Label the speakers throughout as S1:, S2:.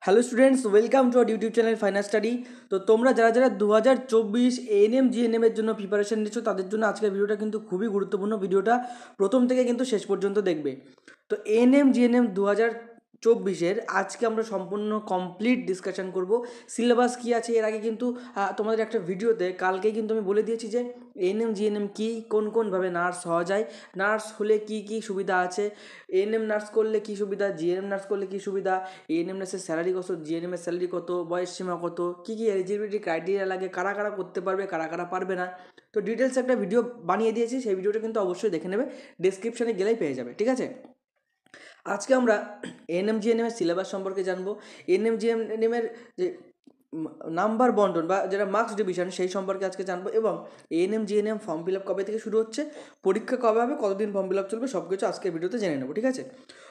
S1: Hello students, welcome to our YouTube channel final study. তো তোমরা যারা যারা 2024 এএনএম জিএনএম এর জন্য প্রিপারেশন নিচ্ছ তাদের জন্য আজকের ভিডিওটা কিন্তু খুবই গুরুত্বপূর্ণ। ভিডিওটা প্রথম থেকে কিন্তু শেষ পর্যন্ত দেখবে। তো এএনএম জিএনএম 2024-এর আজকে আমরা সম্পূর্ণ কমপ্লিট ডিসকাশন করব। সিলেবাস কী আছে এর আগে কিন্তু তোমাদের একটা ভিডিওতে কালকেই কিন্তু আমি বলে দিয়েছি যে এএনএম জিএনএম কী, কোন কোনভাবে নার্স হওয়া যায়, নার্স হলে কি কি সুবিধা আছে, এএনএম নার্স করলে কি সুবিধা, জিএনএম নার্স করলে কি সুবিধা, এএনএম নার্সের স্যালারি কত, জিএনএম এর স্যালারি কত, বয়স সীমা কত, কী কী এলিজিবিলিটি ক্রাইটেরিয়া লাগে, কারা কারা করতে পারবে, কারা কারা পারবে না। তো ডিটেলস একটা ভিডিও বানিয়ে দিয়েছি, সেই ভিডিওটা কিন্তু অবশ্যই দেখে নেবে, ডেসক্রিপশানে গেলেই পেয়ে যাবে, ঠিক আছে। আজকে আমরা এএনএম জিএনএম এর সিলেবাস সম্পর্কে জানবো, এএনএম জিএনএম এর যে নাম্বার বন্টন বা যেটা মার্কস ডিভিশন সেই সম্পর্কে আজকে জানবো, এবং ANM GNM form fill up কবে থেকে শুরু হচ্ছে, পরীক্ষা কবে হবে, কতদিন ফর্ম ফিল আপ চলবে, সব কিছু আজকের ভিডিওতে জেনে নেবো, ঠিক আছে।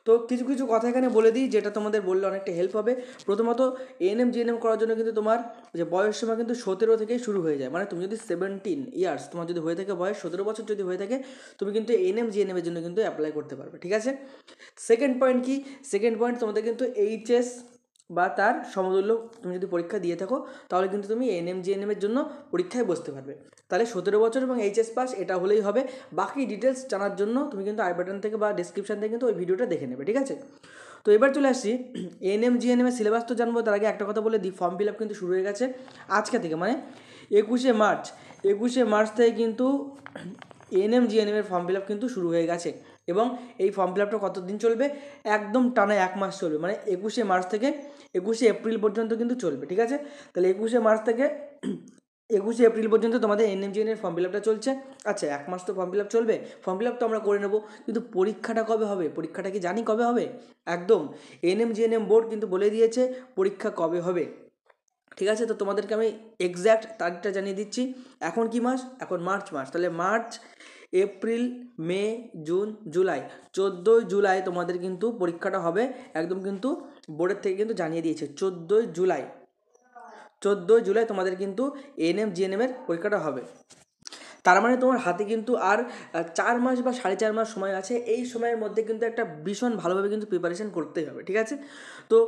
S1: তো কিছু কিছু কথা এখানে বলে দিই যেটা তোমাদের বললে অনেকটা হেল্প হবে। প্রথমত এএনএম জিএনএম করার জন্য কিন্তু তোমার যে বয়স সীমা কিন্তু 17 থেকেই শুরু হয়ে যায়। মানে তুমি যদি 17 ইয়ার্স তোমার যদি হয়ে থাকে, বয়স 17 বছর যদি হয়ে থাকে, তুমি কিন্তু এএনএম জিএনএম এর জন্য কিন্তু অ্যাপ্লাই করতে পারবে, ঠিক আছে। সেকেন্ড পয়েন্ট কি, সেকেন্ড পয়েন্ট তোমাদের কিন্তু এইচএস বা তার সমতুল্য তুমি যদি পরীক্ষা দিয়ে থাকো তাহলে কিন্তু তুমি এএনএম জিএনএম এর জন্য পরীক্ষায় বসতে পারবে। তাহলে 17 বছর এবং এইচএস পাস এটা হলেই হবে। বাকি ডিটেলস জানার জন্য তুমি কিন্তু আই বাটন থেকে বা ডিসক্রিপশান থেকে কিন্তু ওই ভিডিওটা দেখে নেবে, ঠিক আছে। তো এবার চলে আসছি এএনএম জিএনএম এর সিলেবাস তো জানবো, তার আগে একটা কথা বলে দিই, ফর্ম ফিল আপ কিন্তু শুরু হয়ে গেছে আজকে থেকে, মানে 21শে মার্চ থেকে কিন্তু এএনএম জিএনএম এর ফর্ম ফিল আপ কিন্তু শুরু হয়ে গেছে। এবং এই ফর্ম ফিল আপটা কতদিন চলবে, একদম টানা 1 মাস চলবে, মানে 21শে মার্চ থেকে 21শে এপ্রিল পর্যন্ত কিন্তু চলবে, ঠিক আছে। তাহলে 21শে মার্চ থেকে 21শে এপ্রিল পর্যন্ত তোমাদের এএনএম জিএনএম ফর্ম ফিল আপটা চলছে। আচ্ছা, 1 মাস তো ফর্ম ফিল আপ চলবে, ফর্ম ফিল আপ তো আমরা করে নেবো, কিন্তু পরীক্ষাটা কবে হবে, পরীক্ষাটা কি জানি কবে হবে, একদম এএনএম জিএনএম বোর্ড কিন্তু বলে দিয়েছে পরীক্ষা কবে হবে, ঠিক আছে। তো তোমাদেরকে আমি এক্স্যাক্ট তারিখটা জানিয়ে দিচ্ছি। এখন কি মাস, এখন মার্চ মাস, তাহলে মার্চ, এপ্রিল, মে, জুন, জুলাই, 14 জুলাই তোমাদের কিন্তু পরীক্ষাটা হবে। একদম কিন্তু বোর্ডের থেকে কিন্তু জানিয়ে দিয়েছে 14 জুলাই তোমাদের কিন্তু এএনএম জিএনএম এর পরীক্ষাটা হবে। তার মানে তোমার হাতে কিন্তু আর 4 মাস বা 4.5 মাস সময় আছে। এই সময়ের মধ্যে কিন্তু একটা ভীষণ ভালোভাবে কিন্তু প্রিপারেশন করতেই হবে, ঠিক আছে। তো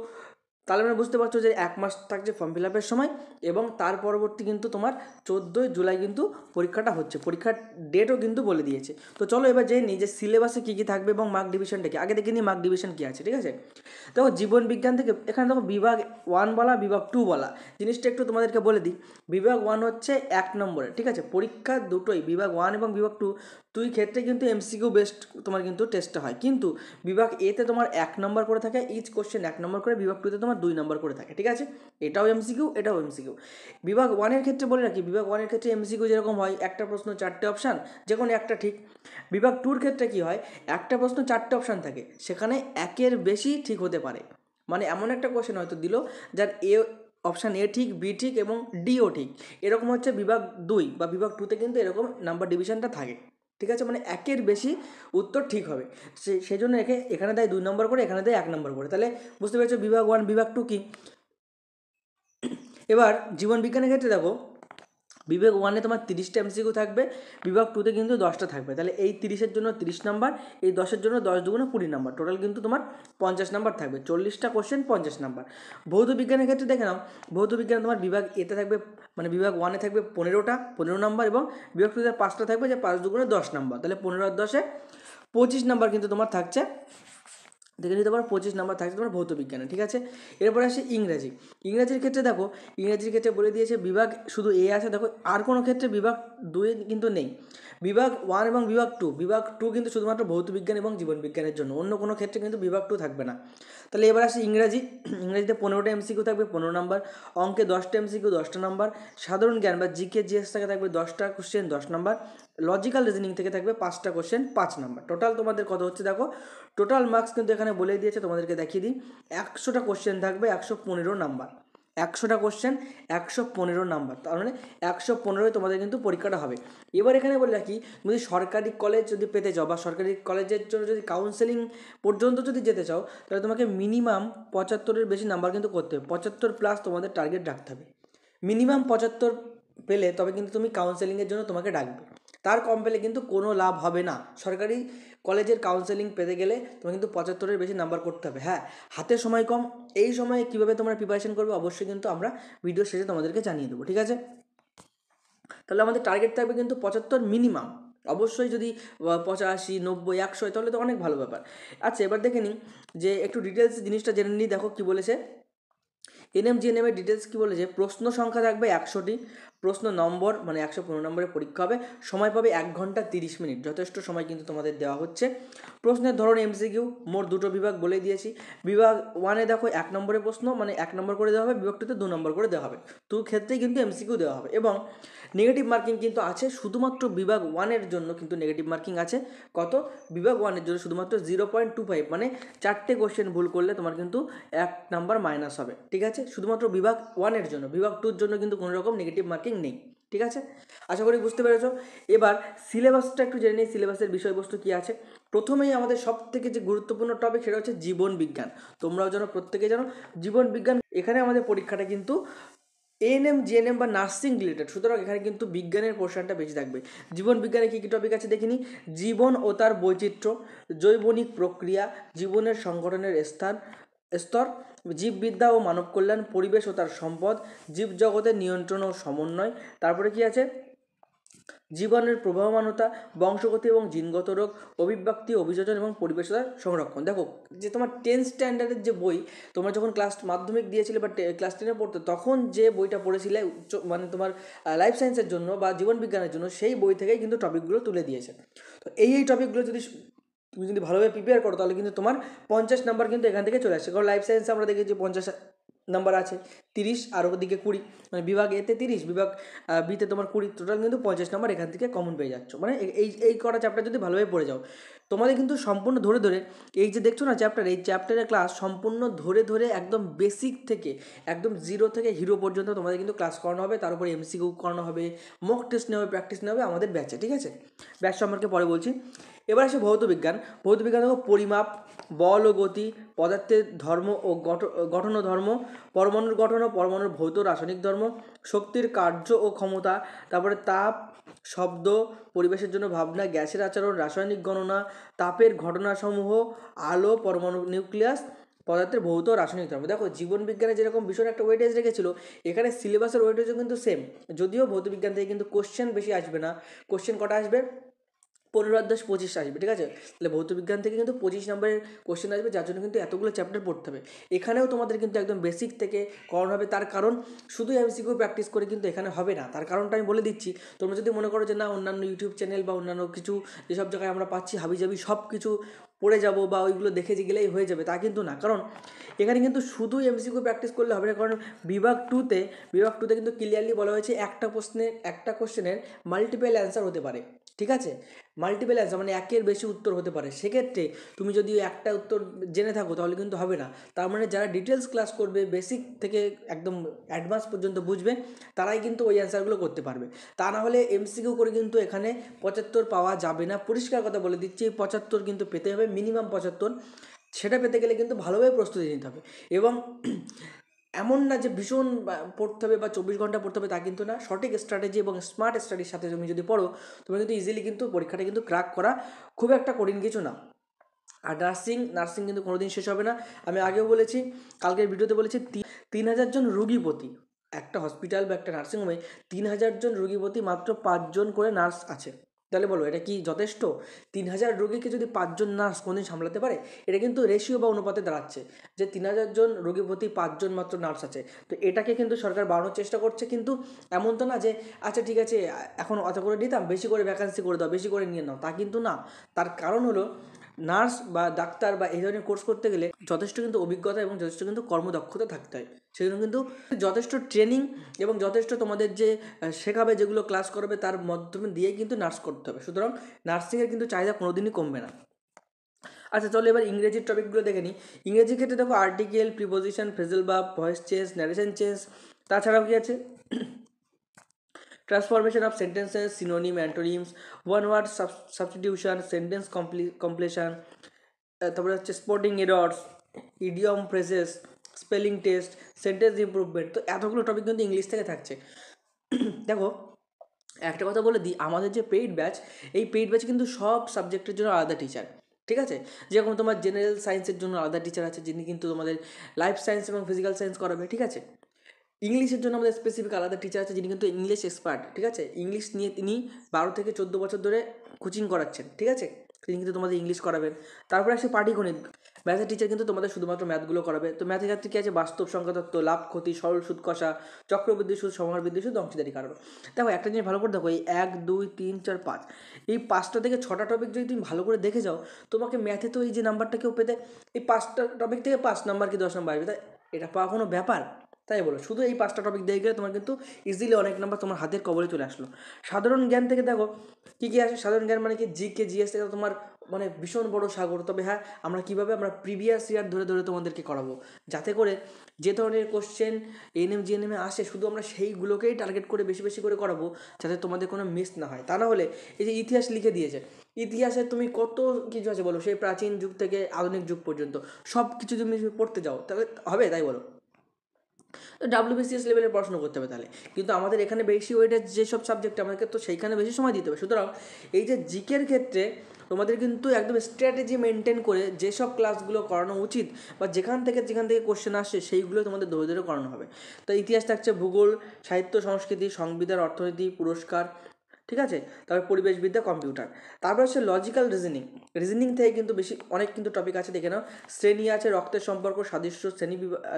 S1: তাহলে আমরা বুঝতে পারছো যে 1 মাস থাকছে ফর্ম ফিল আপের সময়, এবং তার পরবর্তী কিন্তু তোমার 14 জুলাই কিন্তু পরীক্ষাটা হচ্ছে, পরীক্ষার ডেটও কিন্তু বলে দিয়েছে। তো চলো এবার জেনে নিই যে সিলেবাসে কী কী থাকবে এবং মার্ক ডিভিশনটা কি, আগে দেখে নিই মার্ক ডিভিশন কী আছে, ঠিক আছে। দেখো জীবন বিজ্ঞান থেকে এখানে দেখো বিভাগ 1 বলা, বিভাগ 2 বলা, জিনিসটা একটু তোমাদেরকে বলে দিই। বিভাগ 1 হচ্ছে 1 নম্বরে, ঠিক আছে, পরীক্ষা দুটোই বিভাগ 1 এবং বিভাগ 2 দুই ক্ষেত্রে কিন্তু এমসিকিউ বেস্ট তোমার কিন্তু টেস্টটা হয়, কিন্তু বিভাগ এতে তোমার 1 নম্বর করে থাকে, ইচ কোশ্চেন 1 নম্বর করে, বিভাগ 2তে তোমার 2 নম্বর করে থাকে, ঠিক আছে। এটাও এমসিকিউ, এটাও এমসিকিউ। বিভাগ 1-এর ক্ষেত্রে বলে রাখি, বিভাগ 1-এর ক্ষেত্রে এমসিকিউ যেরকম হয়, একটা প্রশ্ন 4টে অপশান, যে কোনো একটা ঠিক। বিভাগ 2-র ক্ষেত্রে কী হয়, একটা প্রশ্ন 4টে অপশান থাকে, সেখানে একের বেশি ঠিক হতে পারে। মানে এমন একটা কোশ্চেন হয়তো দিল যার অপশান এ ঠিক, বি ঠিক এবং ডিও ঠিক, এরকম হচ্ছে বিভাগ 2 বা বিভাগ 2তে কিন্তু এরকম নাম্বার ডিভিশনটা থাকে, ঠিক আছে। মানে একের বেশি উত্তর ঠিক হবে, সেই জন্য এখানে দেয় 2 নম্বর করে, এখানে দেয় 1 নম্বর করে। তাহলে বুঝতে পেরেছো বিভাগ 1 বিভাগ 2 কি। এবার জীবন বিজ্ঞানের ক্ষেত্রে দেখো, বিভাগ 1-এ তোমার 30টা এমসিকিউ থাকবে, বিভাগ 2তে কিন্তু 10টা থাকবে। তাহলে এই 30-এর জন্য 30 নাম্বার, এই 10-এর জন্য 10 দুগুণে 20 নাম্বার, টোটাল কিন্তু তোমার 50 নাম্বার থাকবে, 40টা কোশ্চেন 50 নাম্বার। ভৌত বিজ্ঞানের ক্ষেত্রে দেখে নাও, ভৌত বিজ্ঞান তোমার বিভাগ এতে থাকবে, মানে বিভাগ 1-এ থাকবে 15 নাম্বার, এবং বিভাগ 2-তে 5টা থাকবে, যে 5 দুগুণে 10 নাম্বার, তাহলে 15 আর 10-এ 25 নাম্বার কিন্তু তোমার থাকছে, দেখে নিতে পারো 25 নাম্বার থাকছে তোমার ভৌত বিজ্ঞানে, ঠিক আছে। এরপরে আসে ইংরাজির ক্ষেত্রে দেখো, ইংরাজির ক্ষেত্রে বলে দিয়েছে বিভাগ শুধু এ আছে, দেখো আর কোনো ক্ষেত্রে বিভাগ 2-এ কিন্তু নেই। বিভাগ 1 এবং বিভাগ 2 কিন্তু শুধুমাত্র ভৌত বিজ্ঞান এবং জীবন বিজ্ঞানের জন্য, অন্য কোনো ক্ষেত্রে কিন্তু বিভাগ 2 থাকবে না। তাহলে এবার আসে ইংরাজিতে 15টা এমসিকিউ থাকবে, 15 নাম্বার, অঙ্কে 10টা এমসিকিউ, 10টা নাম্বার, সাধারণ জ্ঞান বা জিকে জিএস থেকে থাকবে 10টা কোশ্চেন, 10 নাম্বার, লজিক্যাল রিজনিং থেকে থাকবে 5টা কোশ্চেন, 5 নাম্বার। টোটাল তোমাদের কত হচ্ছে দেখো, টোটাল মার্কস কিন্তু এখানে বলে দিয়েছে, তোমাদেরকে দেখিয়ে দিই। 100টা কোশ্চেন থাকবে, 115 নাম্বার, 100টা কোশ্চেন 115 নাম্বার, তার মানে 115 তোমাদের কিন্তু পরীক্ষাটা হবে। এবার এখানে বলে রাখি, যদি সরকারি কলেজ যদি পেতে চাও বা সরকারি কলেজের জন্য যদি কাউন্সেলিং পর্যন্ত যদি যেতে চাও, তাহলে তোমাকে মিনিমাম 75-এর বেশি নাম্বার কিন্তু করতে হবে, 75+ তোমাদের টার্গেট রাখতে হবে। মিনিমাম 75 পেলে তবে কিন্তু তুমি কাউন্সেলিংয়ের জন্য তোমাকে ডাকবে। তার কম পেলে কিন্তু কোনো লাভ হবে না। সরকারি কলেজের কাউন্সেলিং পেতে গেলে তোমার কিন্তু 75-এর বেশি নাম্বার করতে হবে। হ্যাঁ, হাতে সময় কম, এই সময়ে কীভাবে তোমরা প্রিপারেশন করবে অবশ্যই কিন্তু আমরা ভিডিও শেষে তোমাদেরকে জানিয়ে দেবো, ঠিক আছে? তাহলে আমাদের টার্গেট থাকবে কিন্তু 75 মিনিমাম। অবশ্যই যদি 85, 90, 100 হয় তাহলে তো অনেক ভালো ব্যাপার। আচ্ছা, এবার দেখে নিই যে একটু ডিটেলস জিনিসটা জেনে নিই। দেখো কী বলেছে, এনএমজিএনএমের ডিটেলস কী বলেছে, প্রশ্ন সংখ্যা থাকবে 100টি, প্রশ্ন নম্বর মানে 115 নম্বরের পরীক্ষা হবে, সময় পাবে 1 ঘন্টা 30 মিনিট, যথেষ্ট সময় কিন্তু তোমাদের দেওয়া হচ্ছে। প্রশ্নের ধরন এমসিকিউ, মোট 2টো বিভাগ বলে দিয়েছি। বিভাগ 1-এ দেখো 1 নম্বরের প্রশ্ন মানে 1 নম্বর করে দেওয়া হবে, বিভাগ 2-তে 2 নম্বর করে দেওয়া হবে, দু ক্ষেত্রেই কিন্তু এমসিকিউ দেওয়া হবে। এবং নেগেটিভ মার্কিং কিন্তু আছে শুধুমাত্র বিভাগ 1-এর জন্য, কিন্তু নেগেটিভ মার্কিং আছে কত, বিভাগ 1-এর জন্য শুধুমাত্র 0.25, মানে 4টে কোশ্চেন ভুল করলে তোমার কিন্তু 1 নাম্বার মাইনাস হবে, ঠিক আছে? শুধুমাত্র বিভাগ 1-এর জন্য, বিভাগ 2-র জন্য কিন্তু কোনো রকম নেগেটিভ মার্কিং নেই, ঠিক আছে? আশা করি বুঝতে পেরেছো। এবার সিলেবাসটা একটু জেনে নিই, সিলেবাসের বিষয়বস্তু কী আছে। প্রথমেই আমাদের সব থেকে যে গুরুত্বপূর্ণ টপিক সেটা হচ্ছে জীবন বিজ্ঞান। তোমরাও যেন প্রত্যেকে জানো জীবন বিজ্ঞান, এখানে আমাদের পরীক্ষাটা কিন্তু এএনএম জিএনএম বা নার্সিং রিলেটেড, সুতরাং এখানে কিন্তু বিজ্ঞানের পোর্শনটা বেশি থাকবে। জীবন বিজ্ঞানে কী কী টপিক আছে দেখিনি, জীবন ও তার বৈচিত্র্য, জৈবনিক প্রক্রিয়া, জীবনের সংগঠনের স্তর, জীববিদ্যা ও মানব কল্যাণ, পরিবেশ ও তার সম্পদ, জীবজগতের নিয়ন্ত্রণ ও সমন্বয়, তারপরে কি আছে, জীবনের প্রবাহমানতা, বংশগতি এবং জিনগত রোগ, অভিব্যক্তি, অভিযোজন এবং পরিবেশতার সংরক্ষণ। দেখো যে তোমার 10th স্ট্যান্ডার্ডের যে বই তোমরা যখন মাধ্যমিক দিয়েছিলে বা ক্লাস 10-এ পড়তে, তখন যে বইটা পড়েছিলে মানে তোমার লাইফ সায়েন্সের জন্য বা জীবন বিজ্ঞানের জন্য, সেই বই থেকেই কিন্তু টপিকগুলো তুলে দিয়েছে। তো এই টপিকগুলো যদি তুমি যদি ভালোভাবে প্রিপেয়ার করো তাহলে কিন্তু তোমার 50 নাম্বার কিন্তু এখান থেকে চলে আসছে। কারণ লাইফ সায়েন্সে আমরা দেখেছি 50 নাম্বার আছে, 30 আর ওদিকে 20, মানে বিভাগ এতে 30, বিভাগ বিতে তোমার 20, টোটাল কিন্তু 50 নাম্বার এখান থেকে কমন পেয়ে যাচ্ছ। মানে এই কটা চ্যাপ্টার যদি ভালোভাবে পড়ে যাও, তোমাদের কিন্তু সম্পূর্ণ ধরে ধরে এই যে দেখছো না চ্যাপ্টার, এই চ্যাপ্টারের ক্লাস সম্পূর্ণ ধরে ধরে একদম বেসিক থেকে একদম 0 থেকে হিরো পর্যন্ত তোমাদের কিন্তু ক্লাস করানো হবে। তার উপরে এমসিকিউ করানো হবে, মক টেস্ট নেওয়া হবে, প্র্যাকটিস নেওয়া হবে আমাদের ব্যাচে, ঠিক আছে? ব্যাচ সম্পর্কে পরে বলছি। এবার আসে ভৌতবিজ্ঞান। ভৌতবিজ্ঞান দেখো পরিমাপ, বল ও গতি, পদার্থের ধর্ম ও গঠন ও ধর্ম, পরমাণুর গঠন ও পরমাণুর ভৌত রাসায়নিক ধর্ম, শক্তির কার্য ও ক্ষমতা, তারপরে তাপ, শব্দ, পরিবেশের জন্য ভাবনা, গ্যাসের আচরণ, রাসায়নিক গণনা, তাপের ঘটনাসমূহ, আলো, পরমাণু নিউক্লিয়াস, পদার্থের ভৌত রাসায়নিক ধর্ম। দেখো জীবন বিজ্ঞানে যেরকম ভীষণ একটা ওয়েটেজ রেখেছিল, এখানে সিলেবাসের ওয়েটেজও কিন্তু সেম, যদিও ভৌতবিজ্ঞান থেকে কিন্তু কোশ্চেন বেশি আসবে না। কোশ্চেন কটা আসবে, 15-10-25 আসবে, ঠিক আছে? তাহলে ভৌতবিজ্ঞান থেকে কিন্তু 25 নম্বরের কোশ্চেন আসবে, যার জন্য কিন্তু এতগুলো চ্যাপ্টার পড়তে হবে। এখানেও তোমাদের কিন্তু একদম বেসিক থেকে করানো হবে। তার কারণ শুধু এমসিকিউ প্র্যাকটিস করে কিন্তু এখানে হবে না, তার কারণটা আমি বলে দিচ্ছি। তোমরা যদি মনে করো যে না অন্যান্য ইউটিউব চ্যানেল বা অন্যান্য কিছু যেসব জায়গায় আমরা পাচ্ছি হাবিজাবি সব কিছু পড়ে যাব বা ওইগুলো দেখে গেলেই হয়ে যাবে, তা কিন্তু না। কারণ এখানে কিন্তু শুধু এমসিকিউ প্র্যাকটিস করলে হবে না, কারণ বিভাগ টুতে কিন্তু ক্লিয়ারলি বলা হয়েছে একটা কোশ্চেনের মাল্টিপল অ্যান্সার হতে পারে, ঠিক আছে? মাল্টিপল অ্যান্সার মানে একের বেশি উত্তর হতে পারে। সেক্ষেত্রে তুমি যদি একটা উত্তর জেনে থাকো তাহলে কিন্তু হবে না। তার মানে যারা ডিটেলস ক্লাস করবে, বেসিক থেকে একদম অ্যাডভান্স পর্যন্ত বুঝবে, তারাই কিন্তু ওই অ্যান্সারগুলো করতে পারবে। তা না হলে এমসিকিউ করে কিন্তু এখানে 75 পাওয়া যাবে না। পরিষ্কার কথা বলে দিচ্ছি, 75 কিন্তু পেতে হবে, মিনিমাম 75। সেটা পেতে গেলে কিন্তু ভালোভাবে প্রস্তুতি নিতে হবে। এবং এমন না যে ভীষণ পড়তে হবে বা 24 ঘন্টা পড়তে হবে, তা কিন্তু না। সঠিক স্ট্র্যাটেজি এবং স্মার্ট স্টাডির সাথে তুমি যদি পড়ো, তুমি কিন্তু ইজিলি কিন্তু পরীক্ষাটা কিন্তু ক্র্যাক করা খুব একটা কঠিন কিছু না। আর নার্সিং কিন্তু কোনোদিন শেষ হবে না। আমি আগেও বলেছি, কালকের ভিডিওতে বলেছি, 3000 জন রুগী প্রতি একটা হসপিটাল বা একটা নার্সিংহোমে 3000 জন রুগী প্রতি মাত্র 5 জন করে নার্স আছে। তাহলে বলো এটা কি যথেষ্ট? 3000 রোগীকে যদি 5 জন নার্স কোনদিন সামলাতে পারে? এটা কিন্তু রেশিও বা অনুপাতে দাঁড়াচ্ছে যে 3000 জন রোগী প্রতি 5 জন মাত্র নার্স আছে। তো এটাকে কিন্তু সরকার বাড়ানোর চেষ্টা করছে। কিন্তু এমন তো না যে আচ্ছা ঠিক আছে এখন অত করে দিতাম, বেশি করে ভ্যাকান্সি করে দাও, বেশি করে নিয়ে নাও, তা কিন্তু না। তার কারণ হলো নার্স বা ডাক্তার বা এই ধরনের কোর্স করতে গেলে যথেষ্ট কিন্তু অভিজ্ঞতা এবং যথেষ্ট কিন্তু কর্মদক্ষতা থাকতে হয়। সেজন্য কিন্তু যথেষ্ট ট্রেনিং এবং যথেষ্ট তোমাদের যে শেখাবে, যেগুলো ক্লাস করবে, তার মাধ্যমে দিয়েই কিন্তু নার্স করতে হবে। সুতরাং নার্সিংয়ের কিন্তু চাহিদা কোনোদিনই কমবে না। আচ্ছা চলো এবার ইংরেজির টপিকগুলো দেখে নিই। ইংরেজির ক্ষেত্রে দেখো article, preposition, phrasal verb, voice change, narration change, তাছাড়াও কি আছে, transformation of sentences, synonym, antonyms, one word substitution, sentence completion, তারপরে হচ্ছে sporting errors, idiom phrases, spelling test, sentence improvement. তো এতগুলো টপিক কিন্তু ইংলিশ থেকে থাকছে। দেখো একটা কথা বলে দিই, আমাদের যে পেইড ব্যাচ, এই পেইড ব্যাচে কিন্তু সব সাবজেক্টের জন্য আলাদা টিচার, ঠিক আছে। যেরকম তোমার জেনারেল সায়েন্সের জন্য আলাদা টিচার আছে, যিনি কিন্তু তোমাদের লাইফ সায়েন্স এবং ফিজিক্যাল সায়েন্স করাবে, ঠিক আছে। ইংলিশের জন্য আমাদের স্পেসিফিক আলাদা টিচার আছে, যিনি কিন্তু ইংলিশ এক্সপার্ট, ঠিক আছে। ইংলিশ নিয়ে তিনি 12 থেকে 14 বছর ধরে কোচিং করাচ্ছেন, ঠিক আছে। তিনি কিন্তু তোমাদের ইংলিশ করাবেন। তারপরে আসে পাটিগণিত, ম্যাথের টিচার কিন্তু তোমাদের শুধুমাত্র ম্যাথগুলো করাবে। তো ম্যাথের ক্ষেত্রে কী আছে, বাস্তব সংখ্যা তত্ত্ব, লাভ ক্ষতি, সরল সুদ কষা, চক্রবৃদ্ধি সুদ, সমাহারবৃদ্ধি সুদ, অংশীদারি কারণ। দেখো একটা জিনিস ভালো করে দেখো, এই 1 2 3 4 5 এই 5টা থেকে 6টা টপিক যদি তুমি ভালো করে দেখে যাও, তোমাকে ম্যাথে তো এই যে নাম্বারটা কেউ পেতে, এই 5টা টপিক থেকে 5 নাম্বার কি 10 নাম্বার আসবে, তাই এটা পাওয়া কোনো ব্যাপার? তাই বলো, শুধু এই 5টা টপিক দেখে গেলে তোমার কিন্তু ইজিলি অনেক নাম্বার তোমার হাতের কবলে চলে আসলো। সাধারণ জ্ঞান থেকে দেখো কী কী আসে, সাধারণ জ্ঞান মানে কি, জিকে জিএস থেকে তোমার মানে ভীষণ বড় সাগর। তবে হ্যাঁ, আমরা প্রিভিয়াস ইয়ার ধরে ধরে তোমাদেরকে করাবো, যাতে করে যে ধরনের কোশ্চেন এএনএম জিএনএমে আসে শুধু আমরা সেইগুলোকেই টার্গেট করে বেশি বেশি করে করাবো, যাতে তোমাদের কোনো মিস না হয়। তা না হলে এই যে ইতিহাস লিখে দিয়েছে, ইতিহাসে তুমি কত কিছু আছে বলো, সেই প্রাচীন যুগ থেকে আধুনিক যুগ পর্যন্ত সব কিছু তুমি পড়তে যাও, তবে হবে? তাই বলো। তো WBCS লেভেলে পড়াশোনা করতে হবে তাহলে, কিন্তু আমাদের এখানে বেশি ওয়েটের যেসব সাবজেক্ট আমাদেরকে তো সেইখানে বেশি সময় দিতে হবে। সুতরাং এই যে জিকের ক্ষেত্রে তোমাদের কিন্তু একদম স্ট্র্যাটেজি মেনটেন করে যেসব ক্লাসগুলো করানো উচিত, বা যেখান থেকে কোশ্চেন আসছে সেইগুলো তোমাদের ধরে ধরে করানো হবে। তো ইতিহাস থাকছে, ভূগোল, সাহিত্য, সংস্কৃতি, সংবিধান, অর্থনীতি, পুরস্কার, ঠিক আছে। তারপর পরিবেশবিদ্যা, কম্পিউটার। তারপর হচ্ছে লজিক্যাল রিজনিং। রিজনিং থেকে কিন্তু বেশি অনেক কিন্তু টপিক আছে, দেখে নাও। শ্রেণী আছে, রক্তের সম্পর্ক, সাদৃশ্য,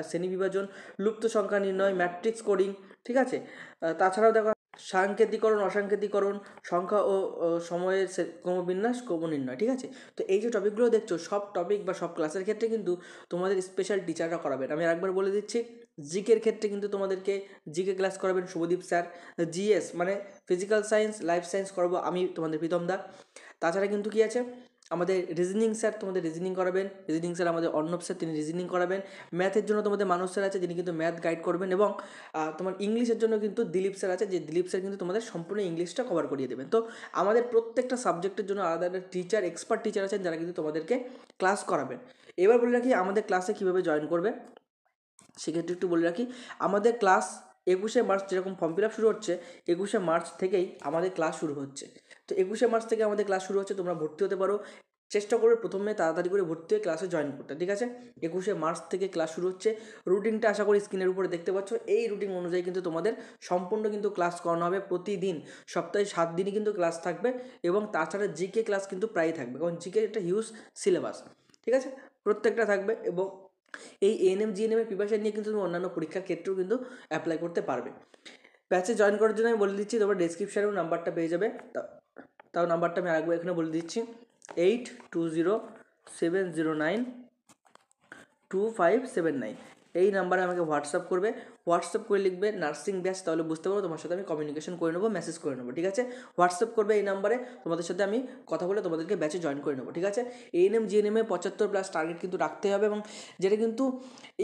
S1: শ্রেণী বিভাজন, লুপ্ত সংখ্যা নির্ণয়, ম্যাট্রিক্স কোডিং, ঠিক আছে। তাছাড়াও দেখো সাংকেতিকরণ, অসাংকেতিকরণ, সংখ্যা ও সময়ের ক্রমবিন্যাস, ক্রমনির্ণয়, ঠিক আছে। তো এই যে টপিকগুলো দেখছো, সব টপিক বা সব ক্লাসের ক্ষেত্রে কিন্তু তোমাদের স্পেশাল টিচাররা করাবেন। আমি আরেকবার বলে দিচ্ছি, জিকের ক্ষেত্রে কিন্তু তোমাদেরকে জিকে ক্লাস করাবেন শুভদীপ স্যার। জিএস মানে ফিজিক্যাল সায়েন্স, লাইফ সায়েন্স করাবো আমি, তোমাদের প্রীতম দা। তাছাড়া কিন্তু কি আছে, আমাদের রিজনিং স্যার তোমাদের রিজনিং করাবেন, রিজনিং স্যার আমাদের অর্ণব স্যার, তিনি রিজনিং করাবেন। ম্যাথের জন্য তোমাদের মানস স্যার আছে, যিনি কিন্তু ম্যাথ গাইড করবেন। এবং তোমার ইংলিশের জন্য কিন্তু দিলীপ স্যার আছে, যে দিলীপ স্যার কিন্তু তোমাদের সম্পূর্ণ ইংলিশটা কভার করিয়ে দেবেন। তো আমাদের প্রত্যেকটা সাবজেক্টের জন্য আলাদা আলাদা টিচার, এক্সপার্ট টিচার আছেন, যারা কিন্তু তোমাদেরকে ক্লাস করাবেন। এবার বলে রাখি আমাদের ক্লাসে কীভাবে জয়েন করবে, সেক্ষেত্রে একটু বলে রাখি, আমাদের ক্লাস 21শে মার্চ, যেরকম ফর্ম ফিল আপ শুরু হচ্ছে 21শে মার্চ থেকেই আমাদের ক্লাস শুরু হচ্ছে। তো 21শে মার্চ থেকে আমাদের ক্লাস শুরু হচ্ছে, তোমরা ভর্তি হতে পারো। চেষ্টা করবে প্রথমে তাড়াতাড়ি করে ভর্তি হয়ে ক্লাসে জয়েন করতে, ঠিক আছে। 21শে মার্চ থেকে ক্লাস শুরু হচ্ছে। রুটিনটা আশা করি স্ক্রিনের উপরে দেখতে পাচ্ছ। এই রুটিন অনুযায়ী কিন্তু তোমাদের সম্পূর্ণ কিন্তু ক্লাস করানো হবে প্রতিদিন, সপ্তাহে 7 দিনই কিন্তু ক্লাস থাকবে। এবং তাছাড়া জিকে ক্লাস কিন্তু প্রায়ই থাকবে, কারণ জিকে একটা হিউজ সিলেবাস, ঠিক আছে, প্রত্যেকটা থাকবে। এবং এই এএনএম জিএনএম এর প্রিপারেশন নিয়ে কিন্তু তুমি অন্যান্য পরীক্ষার ক্ষেত্রেও কিন্তু অ্যাপ্লাই করতে পারবে। ব্যাচে জয়েন করার জন্য আমি বলে দিচ্ছি, তোমার ডেসক্রিপশানেও নাম্বারটা পেয়ে যাবে। তাও নাম্বারটা আমি আরেকবার এখানে বলে দিচ্ছি, 8207092579। এই নাম্বারে আমাকে হোয়াটসঅ্যাপ করবে, হোয়াটসঅ্যাপ করে লিখবে নার্সিং ব্যাচ, তাহলে বুঝতে পারবো তোমার সাথে আমি কমিউনিকেশন করে নেবো, মেসেজ করে নেবো, ঠিক আছে। হোয়াটসঅ্যাপ করবে এই নাম্বারে, তোমাদের সাথে আমি কথা বলে তোমাদেরকে ব্যাচে জয়েন করে নেবো, ঠিক আছে। এএনএম জিএনএমে 75+ টার্গেট কিন্তু রাখতে হবে, এবং যেটা কিন্তু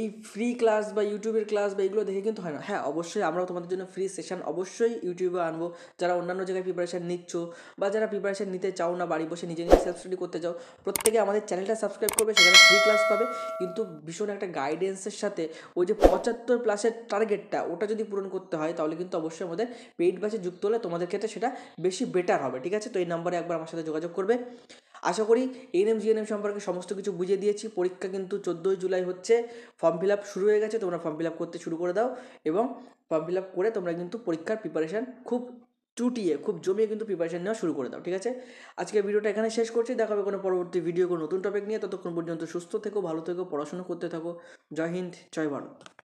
S1: এই ফ্রি ক্লাস বা ইউটিউবের ক্লাস বা এগুলো দেখে কিন্তু হয় না। হ্যাঁ, অবশ্যই আমরাও তোমাদের জন্য ফ্রি সেশন অবশ্যই ইউটিউবে আনবো। যারা অন্যান্য জায়গায় প্রিপারেশান নিচ্ছ, বা যারা প্রিপারেশান নিতে চাও না, বাড়ি বসে নিজে নিজে সেলফ স্টাডি করতে চাও, প্রত্যেকে আমাদের চ্যানেলটা সাবস্ক্রাইব করবে, সেখানে ফ্রি ক্লাস পাবে। কিন্তু ভীষণ একটা গাইডেন্সের সাথে ওই যে 75+-এর টার্গেটটা, ওটা যদি পূরণ করতে হয়, তাহলে কিন্তু অবশ্যই আমাদের পেইড ব্যাচে যুক্ত হলে তোমাদের ক্ষেত্রে সেটা বেশি বেটার হবে, ঠিক আছে। তো এই নাম্বারে একবার আমার সাথে যোগাযোগ করবে। আশা করি এএনএম জিএনএম সম্পর্কে সমস্ত কিছু বুঝিয়ে দিয়েছি। পরীক্ষা কিন্তু 14ই জুলাই হচ্ছে, ফর্ম ফিল আপ শুরু হয়ে গেছে, তোমরা ফর্ম ফিল আপ করতে শুরু করে দাও। এবং ফর্ম ফিল আপ করে তোমরা কিন্তু পরীক্ষার প্রিপারেশান খুব জমিয়ে কিন্তু প্রিপারেশান নেওয়া শুরু করে দাও, ঠিক আছে। আজকে ভিডিওটা এখানে শেষ করছি, দেখা হবে কোনো পরবর্তী ভিডিও, কোনো নতুন টপিক নিয়ে। ততক্ষণ পর্যন্ত সুস্থ থেকো, ভালো থেকো, পড়াশোনা করতে থাকো। জয় হিন্দ, জয় ভারত।